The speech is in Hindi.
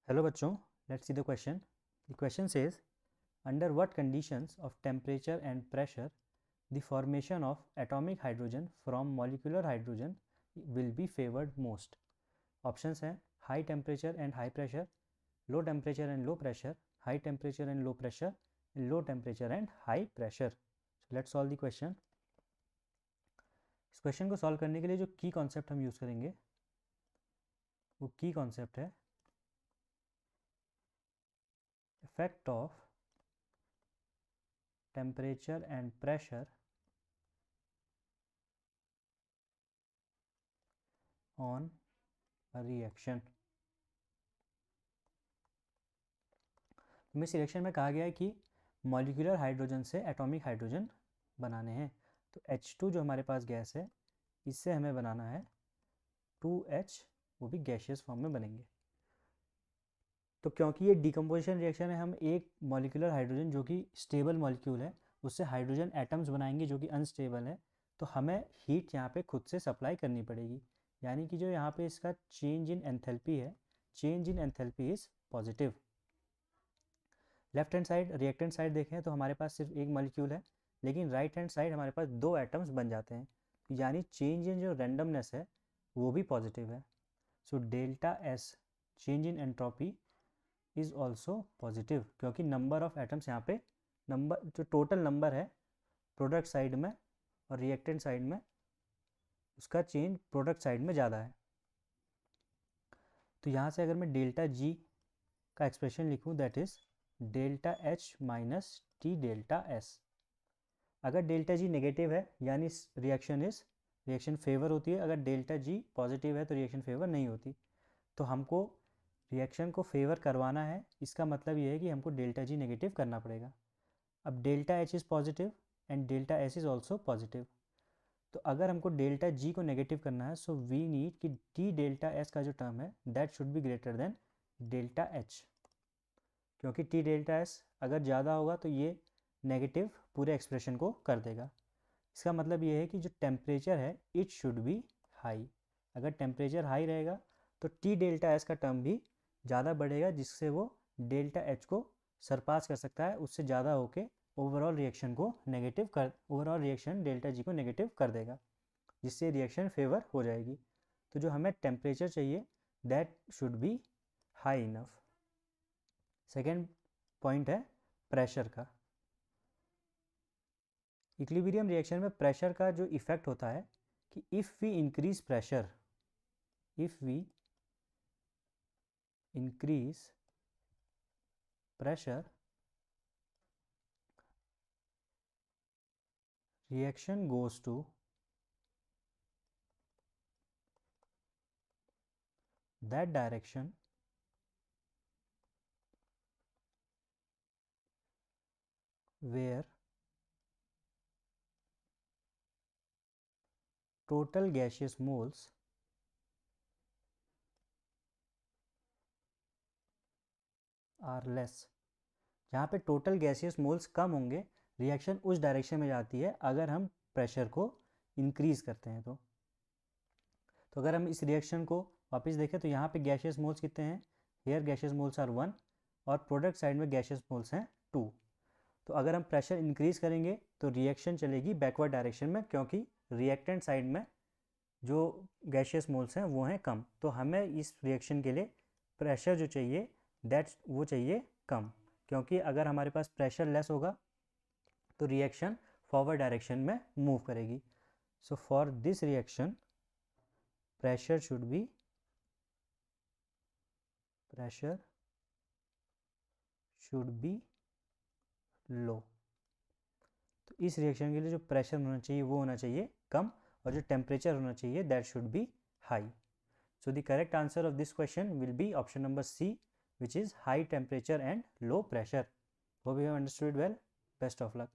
Hello bachcho, let's see the question. The question says, under what conditions of temperature and pressure the formation of atomic hydrogen from molecular hydrogen will be favored most? Options हैं high temperature and high pressure, low temperature and low pressure, high temperature and low pressure, low temperature and high pressure. So let's solve the question. इस क्वेश्चन को सॉल्व करने के लिए जो की कॉन्सेप्ट हम यूज़ करेंगे वो की कॉन्सेप्ट है effect of temperature and pressure on a reaction. में सिलेक्शन में कहा गया है कि मॉलिक्यूलर हाइड्रोजन से एटॉमिक हाइड्रोजन बनाने हैं, तो H2 जो हमारे पास गैस है इससे हमें बनाना है 2H, वो भी गैशियस फॉर्म में बनेंगे। तो क्योंकि ये डिकम्पोजिशन रिएक्शन है, हम एक मॉलिक्यूलर हाइड्रोजन जो कि स्टेबल मॉलिक्यूल है उससे हाइड्रोजन एटम्स बनाएंगे जो कि अनस्टेबल है, तो हमें हीट यहाँ पे खुद से सप्लाई करनी पड़ेगी। यानी कि जो यहाँ पे इसका चेंज इन एंथैल्पी है, change in enthalpy is positive. Left hand side reactant side देखें तो हमारे पास सिर्फ एक मॉलिक्यूल है, लेकिन राइट हैंड साइड हमारे पास दो एटम्स बन जाते हैं, यानी चेंज इन जो रैंडमनेस है वो भी पॉजिटिव है। So delta S change in entropy is also positive, क्योंकि नंबर ऑफ एटम्स यहाँ पे नंबर जो टोटल नंबर है प्रोडक्ट साइड में और रिएक्टेंट साइड में उसका चेंज प्रोडक्ट साइड में ज़्यादा है। तो यहाँ से अगर मैं डेल्टा जी का एक्सप्रेशन लिखूँ that is delta H minus T delta S. अगर डेल्टा जी नेगेटिव है यानी रिएक्शन फेवर होती है, अगर डेल्टा जी पॉजिटिव है तो रिएक्शन फेवर नहीं होती। तो हमको रिएक्शन को फेवर करवाना है, इसका मतलब ये है कि हमको डेल्टा जी नेगेटिव करना पड़ेगा। अब delta H is positive and delta S is also positive, तो अगर हमको डेल्टा जी को नेगेटिव करना है सो वी नीड कि टी डेल्टा एस का जो टर्म है that should be greater than delta H, क्योंकि टी डेल्टा एस अगर ज़्यादा होगा तो ये नेगेटिव पूरे एक्सप्रेशन को कर देगा। इसका मतलब ये है कि जो टेम्परेचर है इट शुड बी हाई। अगर टेम्परेचर हाई रहेगा तो टी डेल्टा एस का टर्म भी ज़्यादा बढ़ेगा, जिससे वो डेल्टा एच को सरपास कर सकता है, उससे ज़्यादा होके ओवरऑल रिएक्शन डेल्टा जी को नेगेटिव कर देगा, जिससे रिएक्शन फेवर हो जाएगी। तो जो हमें टेम्परेचर चाहिए that should be high enough. Second point है प्रेशर का। इक्विलिब्रियम रिएक्शन में प्रेशर का जो इफेक्ट होता है कि if we increase pressure, if we increase pressure, reaction goes to that direction where total gaseous moles are less। जहाँ पे टोटल गैसियस मोल्स कम होंगे रिएक्शन उस डायरेक्शन में जाती है अगर हम प्रेशर को इंक्रीज करते हैं। तो अगर हम इस रिएक्शन को वापस देखें तो यहाँ पे गैसियस मोल्स कितने हैं, हेयर गैसियस मोल्स आर 1 और प्रोडक्ट साइड में गैसियस मोल्स हैं 2। तो अगर हम प्रेशर इंक्रीज करेंगे तो रिएक्शन चलेगी बैकवर्ड डायरेक्शन में, क्योंकि रिएक्टेंट साइड में जो गैसियस मोल्स हैं वो हैं कम। तो हमें इस रिएक्शन के लिए प्रेशर जो चाहिए वो चाहिए कम, क्योंकि अगर हमारे पास प्रेशर लेस होगा तो रिएक्शन फॉरवर्ड डायरेक्शन में मूव करेगी। So for this reaction pressure should be low. तो इस रिएक्शन के लिए जो प्रेशर होना चाहिए वो होना चाहिए कम, और जो टेम्परेचर होना चाहिए that should be high. So the correct answer of this question will be option number C, which is high temperature and low pressure. Hope you have understood well. Best of luck.